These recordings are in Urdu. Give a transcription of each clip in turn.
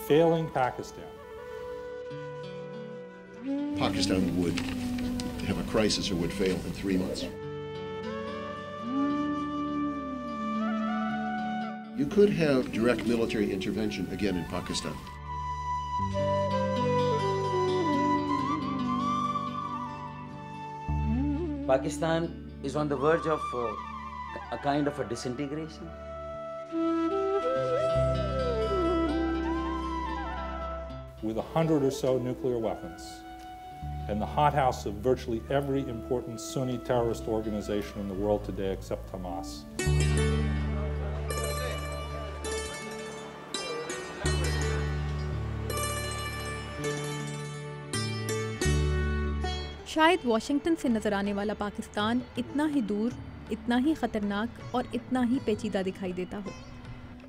failing Pakistan. Pakistan would have a crisis or would fail in 3 months. You could have direct military intervention again in Pakistan. Pakistan is on the verge of a kind of a disintegration. With 100 or so nuclear weapons and the hothouse of virtually every important Sunni terrorist organization in the world today except Hamas. شاید واشنگٹن سے نظر آنے والا پاکستان اتنا ہی دور، اتنا ہی خطرناک اور اتنا ہی پیچیدہ دکھائی دیتا ہو،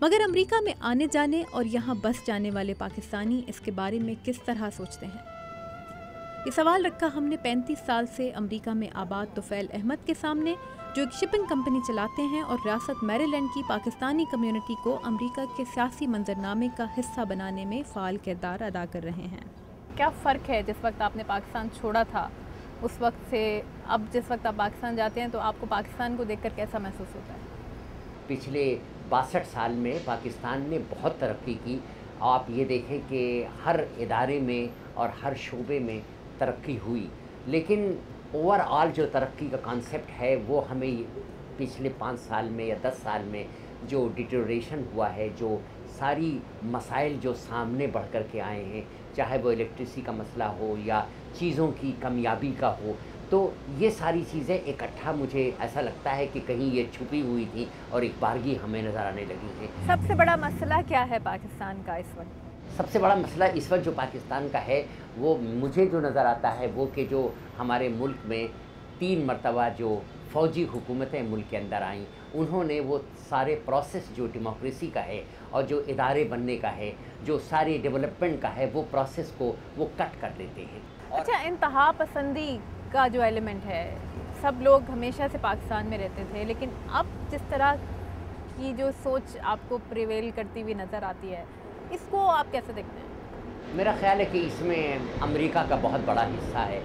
مگر امریکہ میں آنے جانے اور یہاں بس جانے والے پاکستانی اس کے بارے میں کس طرح سوچتے ہیں؟ یہ سوال رکھا ہم نے 35 سال سے امریکہ میں آباد طفیل احمد کے سامنے، جو ایک شپنگ کمپنی چلاتے ہیں اور ریاست میری لینڈ کی پاکستانی کمیونٹی کو امریکہ کے سیاسی منظرنامے کا حصہ بنانے میں فعال کردار ادا کر رہے ہیں۔ کیا فرق ہے جس وقت آپ نے پاکستان چھوڑا تھا اس وقت سے اب جس وقت آپ پاکستان جاتے ہیں تو آپ کو پاکستان کو دیکھ کر کیسا محسوس ہوتا ہے؟ پچھلے 62 سال میں پاکستان نے بہت ترقی کی. آپ یہ دیکھیں کہ ہر ادارے میں اور ہر شعبے میں ترقی ہوئی، لیکن اوور آل جو ترقی کا کانسیپٹ ہے وہ ہمیں پچھلے 5 سال میں یا 10 سال میں جو ڈیٹیریشن ہوا ہے، جو ساری مسائل جو سامنے بڑھ کر کے آئے ہیں، چاہے وہ الیکٹریسٹی کا مسئلہ ہو یا چیزوں کی کمیابی کا ہو، تو یہ ساری چیزیں اکٹھا مجھے ایسا لگتا ہے کہ کہیں یہ چھپی ہوئی تھی اور ایک بارگی ہمیں نظر آنے لگی ہیں۔ سب سے بڑا مسئلہ کیا ہے پاکستان کا اس وقت؟ سب سے بڑا مسئلہ اس وقت جو پاکستان کا ہے وہ مجھے جو نظر آتا ہے وہ کہ جو ہمارے ملک میں 3 مرتبہ جو فوجی حکومتیں ملک کے اندر آئیں، انہوں نے وہ سارے پروسیس جو ڈیموکریسی کا ہے اور جو ادارے بننے کا ہے، جو ساری ڈیولپمنٹ کا ہے، وہ پروسیس کو وہ کٹ کر دیتے ہیں۔ اچھا، انتہا پسندی کا جو ایلیمنٹ ہے، سب لوگ ہمیشہ سے پاکستان میں رہتے تھے، لیکن اب جس طرح کی جو سوچ آپ کو پریویل کرتی ہوئی نظر آتی ہے، اس کو آپ کیسے دیکھتے ہیں؟ میرا خیال ہے کہ اس میں امریکہ کا بہت بڑا حصہ ہے،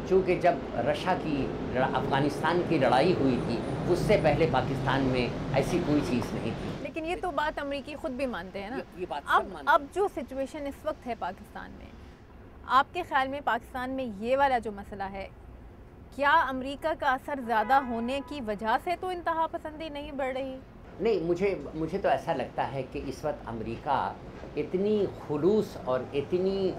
چونکہ جب رشیا کی افغانستان کی لڑائی ہوئی تھی اس سے پہلے پاکستان میں ایسی کوئی چیز نہیں تھی۔ لیکن یہ تو بات امریکی خود بھی مانتے ہیں نا۔ یہ بات سب مانتے ہیں۔ اب جو سچویشن اس وقت ہے پاکستان میں، آپ کے خیال میں پاکستان میں یہ والا جو مسئلہ ہے، کیا امریکہ کا اثر زیادہ ہونے کی وجہ سے تو انتہا پسندی نہیں بڑھ رہی؟ نہیں، مجھے تو ایسا لگتا ہے کہ اس وقت امریکہ اتنی خلوص اور اتنی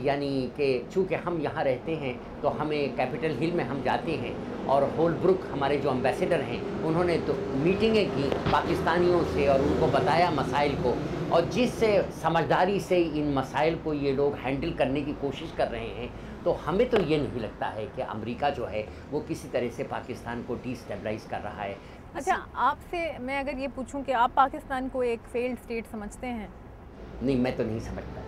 یعنی کہ چونکہ ہم یہاں رہتے ہیں تو ہمیں کیپٹل ہل میں ہم جاتے ہیں، اور ہول بروک ہمارے جو امبیسڈر ہیں انہوں نے تو میٹنگیں کی پاکستانیوں سے اور ان کو بتایا مسائل کو، اور جس سے سمجھداری سے ان مسائل کو یہ لوگ ہینڈل کرنے کی کوشش کر رہے ہیں، تو ہمیں تو یہ نہیں لگتا ہے کہ امریکہ جو ہے وہ کسی طرح سے پاکستان کو ڈی اسٹیبلائز کر رہا ہے۔ اچھا، آپ سے میں اگر یہ پوچھوں کہ آپ پاکستان کو ایک فیلڈ اسٹیٹ سمجھتے ہیں؟ نہیں، میں تو نہیں سمجھتا۔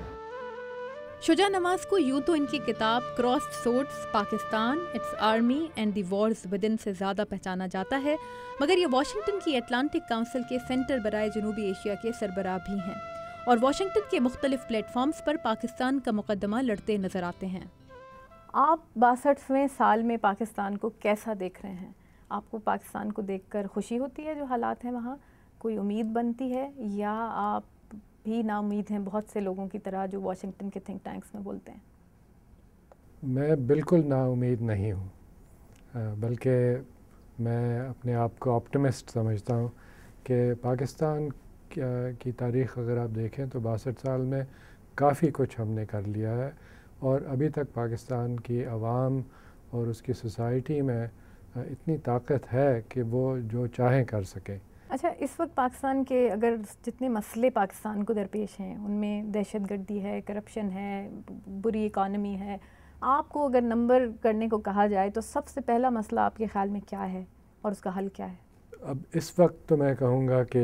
شجاع نواز کو یوں تو ان کی کتاب crossed swords Pakistan, its army and the wars within سے زیادہ پہچانا جاتا ہے، مگر یہ واشنگٹن کی اٹلانٹک کونسل کے سینٹر برائے جنوبی ایشیا کے سربراہ بھی ہیں، اور واشنگٹن کے مختلف پلیٹ فارمز پر پاکستان کا مقدمہ لڑتے نظر آتے ہیں۔ آپ 62ویں سال میں پاکستان کو کیسا دیکھ رہے ہیں؟ آپ کو پاکستان کو دیکھ کر خوشی ہوتی ہے جو حالات ہیں وہاں؟ کوئی امید بنتی ہے، یا آپ بھی نا امید ہیں بہت سے لوگوں کی طرح جو واشنگٹن کے تھنک ٹینکس میں بولتے ہیں؟ میں بالکل نا امید نہیں ہوں، بلکہ میں اپنے آپ کو آپٹمسٹ سمجھتا ہوں کہ پاکستان کی تاریخ اگر آپ دیکھیں تو 62 سال میں کافی کچھ ہم نے کر لیا ہے، اور ابھی تک پاکستان کی عوام اور اس کی سوسائٹی میں اتنی طاقت ہے کہ وہ جو چاہیں کر سکیں۔ اچھا، اس وقت پاکستان کے اگر جتنے مسئلے پاکستان کو درپیش ہیں ان میں دہشت گردی ہے، کرپشن ہے، بری اکانومی ہے، آپ کو اگر نمبر کرنے کو کہا جائے تو سب سے پہلا مسئلہ آپ کے خیال میں کیا ہے اور اس کا حل کیا ہے؟ اب اس وقت تو میں کہوں گا کہ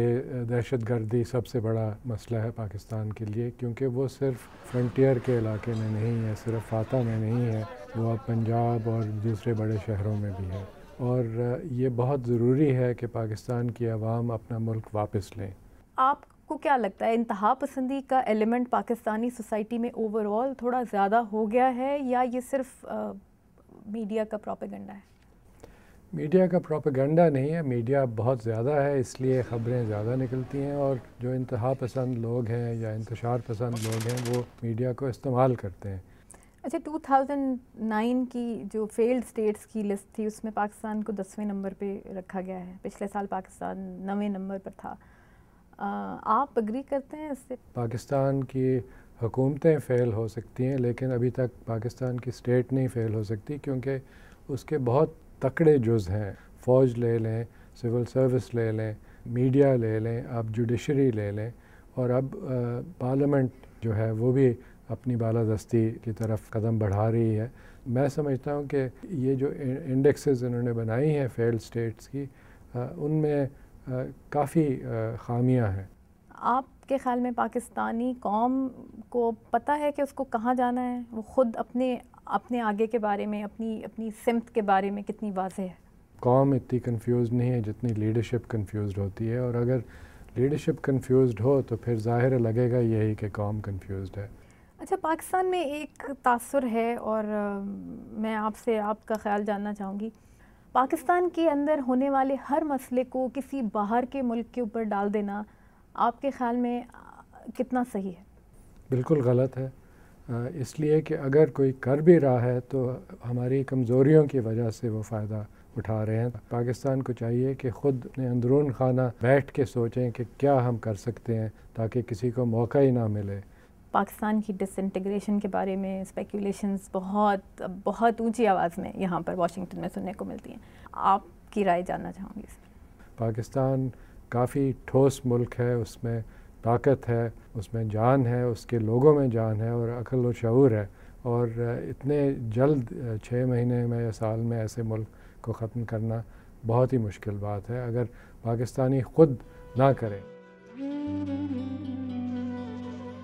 دہشت گردی سب سے بڑا مسئلہ ہے پاکستان کے لیے، کیونکہ وہ صرف فرنٹیئر کے علاقے میں نہیں ہے، صرف فاتح میں نہیں ہے، وہ اب پنجاب اور دوسرے بڑے شہروں میں بھی ہے، اور یہ بہت ضروری ہے کہ پاکستان کی عوام اپنا ملک واپس لیں۔ آپ کو کیا لگتا ہے انتہا پسندی کا ایلیمنٹ پاکستانی سوسائٹی میں اوور آل تھوڑا زیادہ ہو گیا ہے یا یہ صرف میڈیا کا پروپیگنڈا ہے؟ میڈیا کا پروپیگنڈا نہیں ہے، میڈیا بہت زیادہ ہے، اس لیے خبریں زیادہ نکلتی ہیں، اور جو انتہا پسند لوگ ہیں یا انتشار پسند لوگ ہیں وہ میڈیا کو استعمال کرتے ہیں۔ اچھا، 2009 کی جو فیلڈ اسٹیٹس کی لسٹ تھی اس میں پاکستان کو 10ویں نمبر پہ رکھا گیا ہے، پچھلے سال پاکستان 9ویں نمبر پر تھا، آپ اگری کرتے ہیں اس سے؟ پاکستان کی حکومتیں فیل ہو سکتی ہیں لیکن ابھی تک پاکستان کی اسٹیٹ نہیں فیل ہو سکتی، کیونکہ اس کے بہت تکڑے جز ہیں۔ فوج لے لیں، سول سروس لے لیں، میڈیا لے لیں، اب جوڈیشری لے لیں، اور اب پارلیمنٹ جو ہے وہ بھی اپنی بالادستی کی طرف قدم بڑھا رہی ہے۔ میں سمجھتا ہوں کہ یہ جو انڈیکسز انہوں نے بنائی ہیں فیلڈ اسٹیٹس کی، ان میں کافی خامیاں ہیں۔ آپ کے خیال میں پاکستانی قوم کو پتہ ہے کہ اس کو کہاں جانا ہے؟ وہ خود اپنے آگے کے بارے میں، اپنی سمت کے بارے میں کتنی واضح ہے؟ قوم اتنی کنفیوزڈ نہیں ہے جتنی لیڈرشپ کنفیوزڈ ہوتی ہے، اور اگر لیڈرشپ کنفیوزڈ ہو تو پھر ظاہر لگے گا یہی کہ قوم کنفیوزڈ ہے۔ اچھا، پاکستان میں ایک تاثر ہے اور میں آپ کا خیال جاننا چاہوں گی، پاکستان کے اندر ہونے والے ہر مسئلے کو کسی باہر کے ملک کے اوپر ڈال دینا آپ کے خیال میں کتنا صحیح ہے؟ بالکل غلط ہے، اس لیے کہ اگر کوئی کر بھی رہا ہے تو ہماری کمزوریوں کی وجہ سے وہ فائدہ اٹھا رہے ہیں۔ پاکستان کو چاہیے کہ خود اپنے اندرون خانہ بیٹھ کے سوچیں کہ کیا ہم کر سکتے ہیں تاکہ کسی کو موقع ہی نہ ملے۔ پاکستان کی ڈس انٹیگریشن کے بارے میں اسپیکولیشنز بہت اونچی آواز میں یہاں پر واشنگٹن میں سننے کو ملتی ہیں، آپ کی رائے جاننا چاہوں گی اس میں۔ پاکستان کافی ٹھوس ملک ہے، اس میں طاقت ہے، اس میں جان ہے، اس کے لوگوں میں جان ہے اور عقل و شعور ہے، اور اتنے جلد 6 مہینے میں یا سال میں ایسے ملک کو ختم کرنا بہت ہی مشکل بات ہے اگر پاکستانی خود نہ کرے۔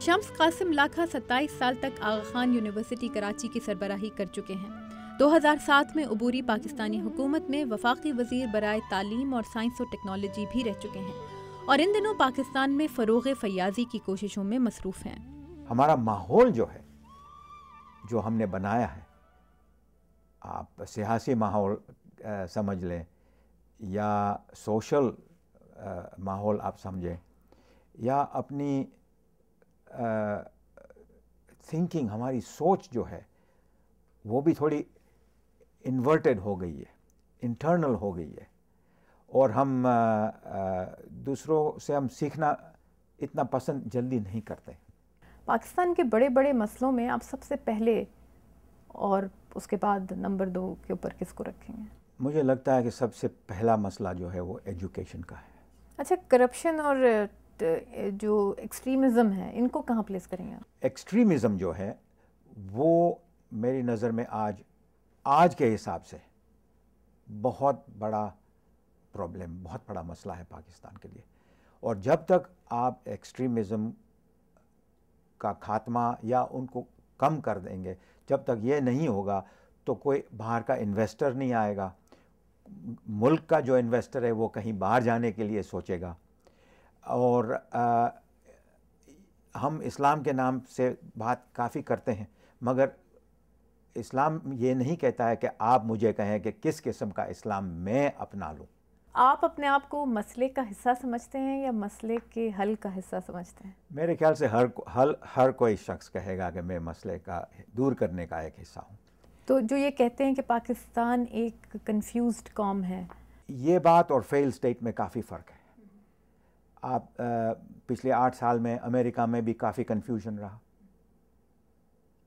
شمس قاسم لاکھا 27 سال تک آغا خان یونیورسٹی کراچی کی سربراہی کر چکے ہیں۔ 2007 میں عبوری پاکستانی حکومت میں وفاقی وزیر برائے تعلیم اور سائنس و ٹیکنالوجی بھی رہ چکے ہیں، اور ان دنوں پاکستان میں فروغ فیاضی کی کوششوں میں مصروف ہیں۔ ہمارا ماحول جو ہے، جو ہم نے بنایا ہے، آپ سیاسی ماحول سمجھ لیں یا سوشل ماحول آپ سمجھیں، یا اپنی تھنکنگ، ہماری سوچ جو ہے وہ بھی تھوڑی انورٹڈ ہو گئی ہے، انٹرنل ہو گئی ہے، اور ہم دوسروں سے ہم سیکھنا اتنا پسند جلدی نہیں کرتے۔ پاکستان کے بڑے بڑے مسئلوں میں آپ سب سے پہلے اور اس کے بعد نمبر 2 کے اوپر کس کو رکھیں گے؟ مجھے لگتا ہے کہ سب سے پہلا مسئلہ جو ہے وہ ایجوکیشن کا ہے۔ اچھا، کرپشن اور جو ایکسٹریمزم ہے ان کو کہاں پلیس کریں گے؟ ایکسٹریمزم جو ہے وہ میری نظر میں آج کے حساب سے بہت بڑا پرابلم، بہت بڑا مسئلہ ہے پاکستان کے لیے، اور جب تک آپ ایکسٹریمزم کا خاتمہ یا ان کو کم کر دیں گے، جب تک یہ نہیں ہوگا تو کوئی باہر کا انویسٹر نہیں آئے گا، ملک کا جو انویسٹر ہے وہ کہیں باہر جانے کے لیے سوچے گا۔ اور ہم اسلام کے نام سے بات کافی کرتے ہیں، مگر اسلام یہ نہیں کہتا ہے کہ آپ مجھے کہیں کہ کس قسم کا اسلام میں اپنا لوں۔ آپ اپنے آپ کو مسئلے کا حصہ سمجھتے ہیں یا مسئلے کے حل کا حصہ سمجھتے ہیں؟ میرے خیال سے ہر کوئی شخص کہے گا کہ میں مسئلے کا دور کرنے کا ایک حصہ ہوں۔ تو جو یہ کہتے ہیں کہ پاکستان ایک کنفیوزڈ قوم ہے، یہ بات اور فیل اسٹیٹ میں کافی فرق ہے۔ آپ پچھلے 8 سال میں امریکہ میں بھی کافی کنفیوژن رہا،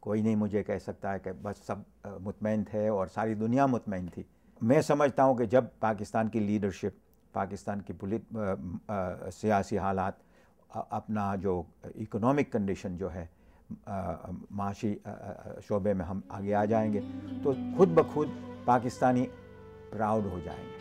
کوئی نہیں مجھے کہہ سکتا ہے کہ بس سب مطمئن تھے اور ساری دنیا مطمئن تھی۔ میں سمجھتا ہوں کہ جب پاکستان کی لیڈرشپ، پاکستان کی سیاسی حالات، اپنا جو اکنامک کنڈیشن جو ہے، معاشی شعبے میں ہم آگے آ جائیں گے تو خود بخود پاکستانی پراؤڈ ہو جائیں گے۔